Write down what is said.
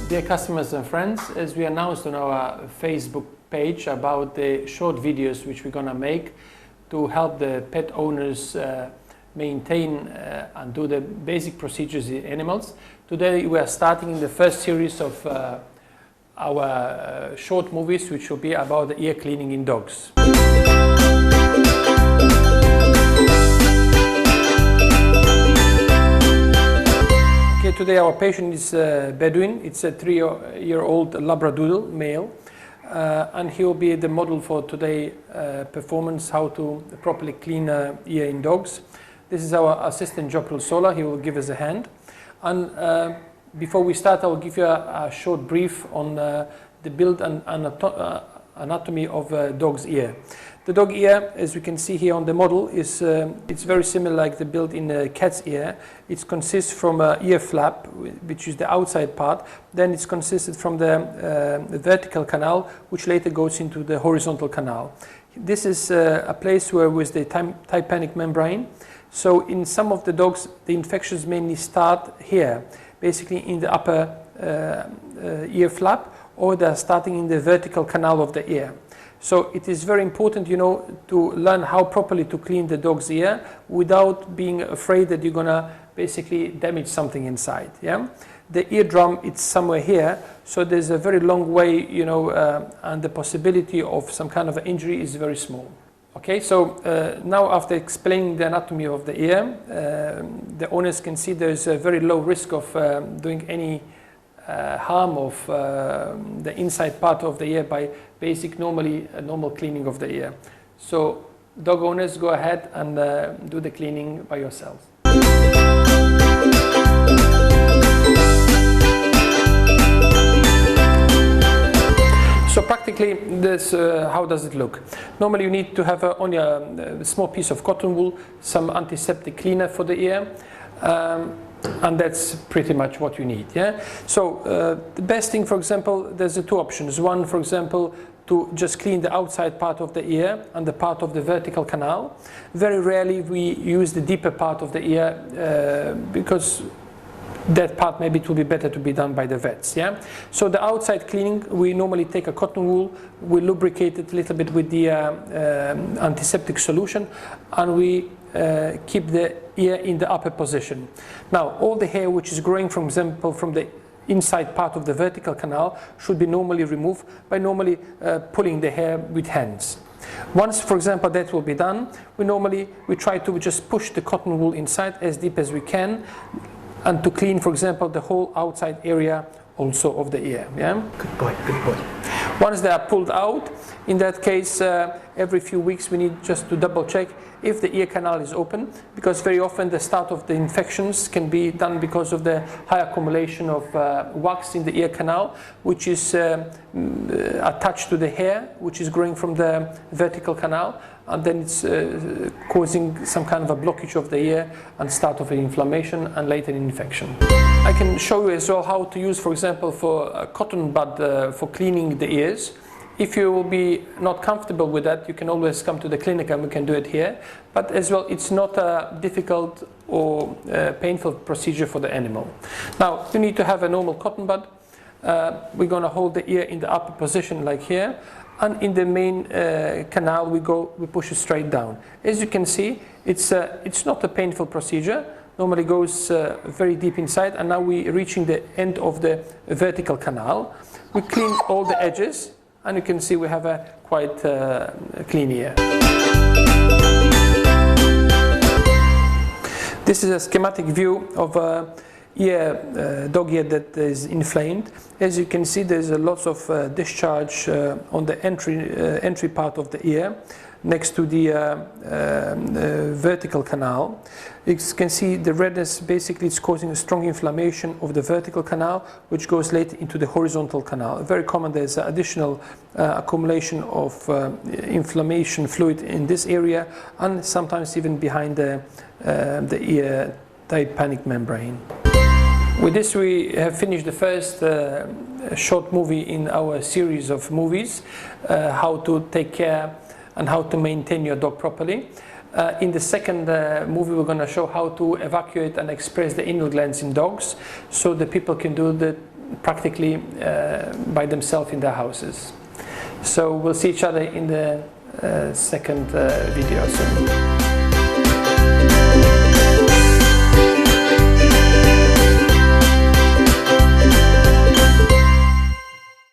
Dear customers and friends, as we announced on our Facebook page about the short videos which we're going to make to help the pet owners maintain and do the basic procedures in animals, today we are starting in the first series of our short movies which will be about the ear cleaning in dogs. Today our patient is Bedouin. It's a 3-year-old Labradoodle male, and he will be the model for today performance, how to properly clean ear in dogs. This is our assistant Jopril Sola. He will give us a hand. And before we start, I will give you a short brief on the build and anatomy of a dog's ear. The dog ear, as we can see here on the model, is it's very similar like the build in a cat's ear. It consists from an ear flap, which is the outside part. Then it's consisted from the vertical canal, which later goes into the horizontal canal. This is a place where with the tympanic membrane. So in some of the dogs, the infections mainly start here, basically in the upper ear flap, or they're starting in the vertical canal of the ear. So it is very important, you know, to learn how properly to clean the dog's ear without being afraid that you're gonna basically damage something inside. Yeah, the eardrum, it's somewhere here, so there's a very long way, you know, and the possibility of some kind of injury is very small. Okay, so now after explaining the anatomy of the ear, the owners can see there's a very low risk of doing any harm of the inside part of the ear by basic normal cleaning of the ear. So dog owners, go ahead and do the cleaning by yourselves. So practically, this how does it look? Normally you need to have only a small piece of cotton wool, some antiseptic cleaner for the ear, and that's pretty much what you need. Yeah. So the best thing, for example, there's two options. One, for example, to just clean the outside part of the ear and the part of the vertical canal. Very rarely we use the deeper part of the ear because that part maybe it will be better to be done by the vets. Yeah. So the outside cleaning, we normally take a cotton wool, we lubricate it a little bit with the antiseptic solution, and we keep the ear in the upper position. Now all the hair which is growing, for example, from the inside part of the vertical canal should be normally removed by normally pulling the hair with hands. Once, for example, that will be done, we try to just push the cotton wool inside as deep as we can, and to clean, for example, the whole outside area also of the ear. Yeah? Good boy, good boy. Once they are pulled out, in that case, every few weeks we need just to double check if the ear canal is open, because very often the start of the infections can be done because of the high accumulation of wax in the ear canal, which is attached to the hair, which is growing from the vertical canal, and then it's causing some kind of a blockage of the ear and start of an inflammation and later an infection. I can show you as well how to use, for example, for a cotton bud for cleaning the ears. If you will be not comfortable with that, you can always come to the clinic and we can do it here. But as well, it's not a difficult or painful procedure for the animal. Now, you need to have a normal cotton bud. We're going to hold the ear in the upper position like here. And in the main canal, we push it straight down. As you can see, it's not a painful procedure. Normally goes very deep inside, and now we're reaching the end of the vertical canal. We clean all the edges, and you can see we have a quite clean ear. This is a schematic view of a dog ear that is inflamed. As you can see, there's lots of discharge on the entry part of the ear, next to the vertical canal. You can see the redness, basically it's causing a strong inflammation of the vertical canal, which goes later into the horizontal canal. Very common, there's additional accumulation of inflammation fluid in this area, and sometimes even behind the ear tympanic membrane. With this, we have finished the first short movie in our series of movies, how to take care and how to maintain your dog properly. In the second movie, we're going to show how to evacuate and express the anal glands in dogs, so that people can do the practically by themselves in their houses. So we'll see each other in the second video soon.